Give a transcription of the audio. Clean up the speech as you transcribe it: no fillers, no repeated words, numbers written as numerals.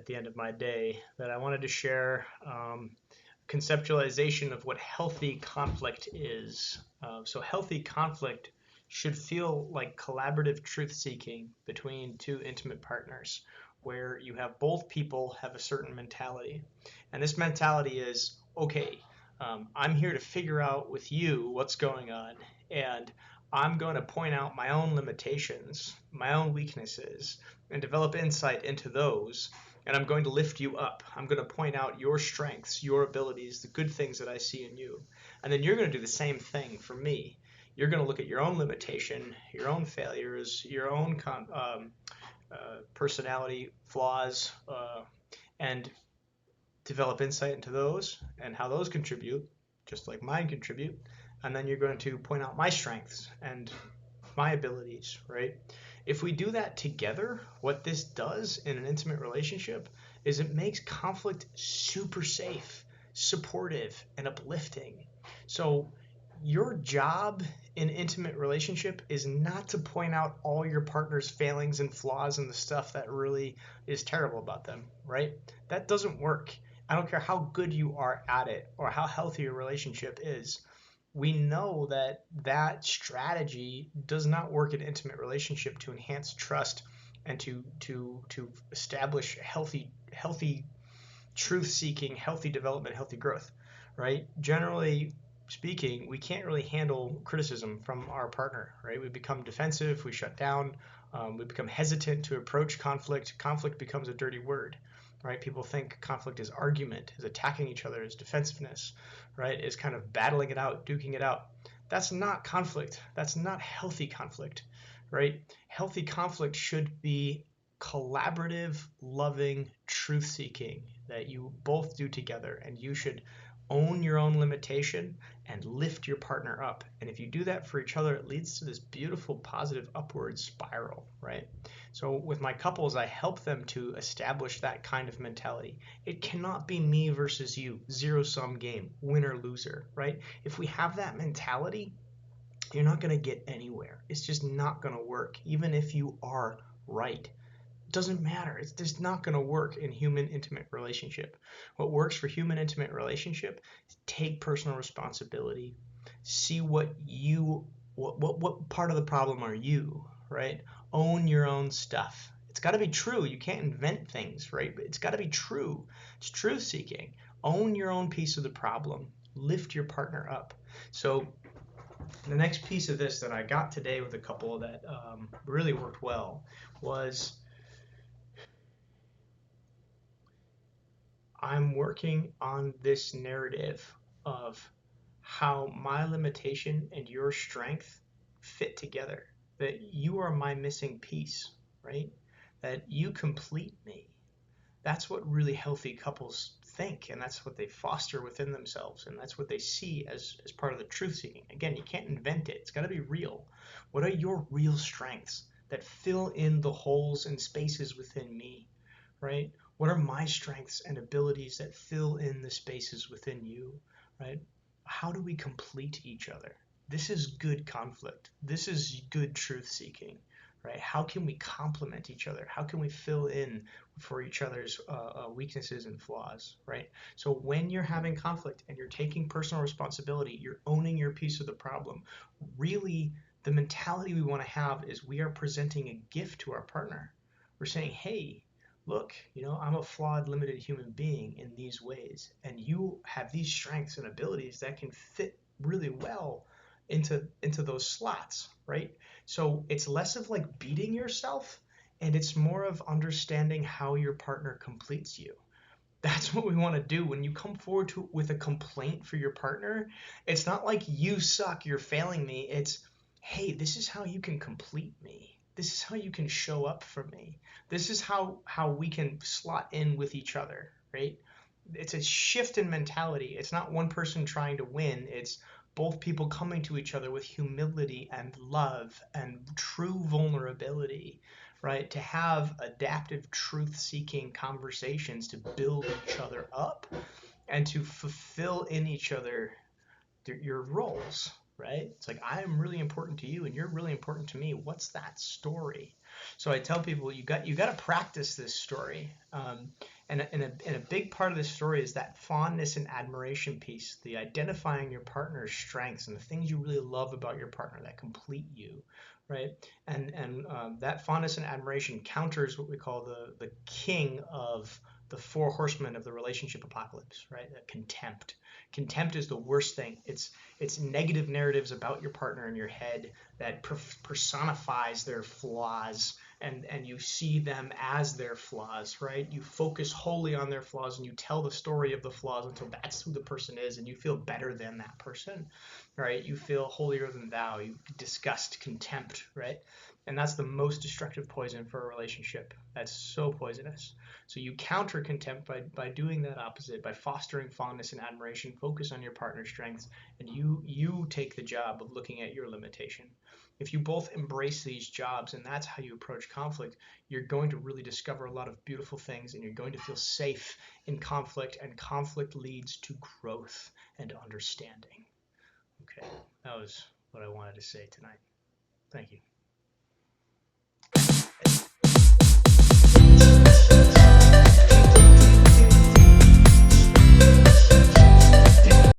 at the end of my day that I wanted to share conceptualization of what healthy conflict is. So healthy conflict should feel like collaborative truth seeking between two intimate partners where you have both people have a certain mentality. And this mentality is, okay, I'm here to figure out with you what's going on, and I'm going to point out my own limitations, my own weaknesses, and develop insight into those. And I'm going to lift you up. I'm going to point out your strengths, your abilities, the good things that I see in you. And then you're going to do the same thing for me. You're going to look at your own limitation, your own failures, your own personality flaws, and develop insight into those and how those contribute, just like mine contribute. And then you're going to point out my strengths and my abilities, right? If we do that together, what this does in an intimate relationship is it makes conflict super safe, supportive, and uplifting. So your job in intimate relationship is not to point out all your partner's failings and flaws and the stuff that really is terrible about them, right? That doesn't work. I don't care how good you are at it or how healthy your relationship is. We know that that strategy does not work in intimate relationship to enhance trust and to establish healthy truth seeking, healthy development, healthy growth, right? Generally speaking, we can't really handle criticism from our partner, right? We become defensive, we shut down, we become hesitant to approach conflict. Conflict becomes a dirty word, right? People think conflict is argument, is attacking each other, is defensiveness, right? Is kind of battling it out, duking it out. That's not conflict. That's not healthy conflict, right? Healthy conflict should be collaborative, loving, truth seeking that you both do together, and you should own your own limitation and lift your partner up. And if you do that for each other, it leads to this beautiful positive upward spiral, right? So with my couples, I help them to establish that kind of mentality. It cannot be me versus you, zero sum game, winner loser, right? If we have that mentality, you're not going to get anywhere. It's just not going to work, even if you are right. Doesn't matter. It's just not going to work in human intimate relationship. What works for human intimate relationship is take personal responsibility. See what part of the problem are you, right? Own your own stuff. It's got to be true. You can't invent things, right? It's got to be true. It's truth seeking. Own your own piece of the problem. Lift your partner up. So the next piece of this that I got today with a couple that really worked well was I'm working on this narrative of how my limitation and your strength fit together. That you are my missing piece, right? That you complete me. That's what really healthy couples think, and that's what they foster within themselves, and that's what they see as part of the truth seeking. Again, you can't invent it. It's got to be real. What are your real strengths that fill in the holes and spaces within me, right? What are my strengths and abilities that fill in the spaces within you, right? How do we complete each other? This is good conflict. This is good truth seeking, right? How can we complement each other? How can we fill in for each other's weaknesses and flaws, right? So when you're having conflict and you're taking personal responsibility, you're owning your piece of the problem. Really, the mentality we want to have is we are presenting a gift to our partner. We're saying, hey, look, I'm a flawed, limited human being in these ways, and you have these strengths and abilities that can fit really well into those slots, right? So it's less of like beating yourself, and it's more of understanding how your partner completes you. That's what we want to do when you come forward with a complaint for your partner. It's not like you suck, you're failing me. It's, hey, this is how you can complete me. This is how you can show up for me. This is how we can slot in with each other, right? It's a shift in mentality. It's not one person trying to win. It's both people coming to each other with humility and love and true vulnerability, right? To have adaptive, truth seeking conversations to build each other up and to fulfill in each other your roles, right? It's like, I am really important to you and you're really important to me. What's that story? So I tell people, you got to practice this story. And a big part of this story is that fondness and admiration piece, the identifying your partner's strengths and the things you really love about your partner that complete you, right? And that fondness and admiration counters what we call the king of the four horsemen of the relationship apocalypse, right? Contempt. Contempt is the worst thing. It's negative narratives about your partner in your head that personifies their flaws, and you see them as their flaws, right? You focus wholly on their flaws and you tell the story of the flaws until that's who the person is, and you feel better than that person, right? You feel holier than thou. You disgust, contempt, right? And that's the most destructive poison for a relationship. That's so poisonous. So you counter contempt by doing that opposite, by fostering fondness and admiration. Focus on your partner's strengths, and you take the job of looking at your limitation. If you both embrace these jobs and that's how you approach conflict, you're going to really discover a lot of beautiful things, and you're going to feel safe in conflict, and conflict leads to growth and understanding. Okay, that was what I wanted to say tonight. Thank you.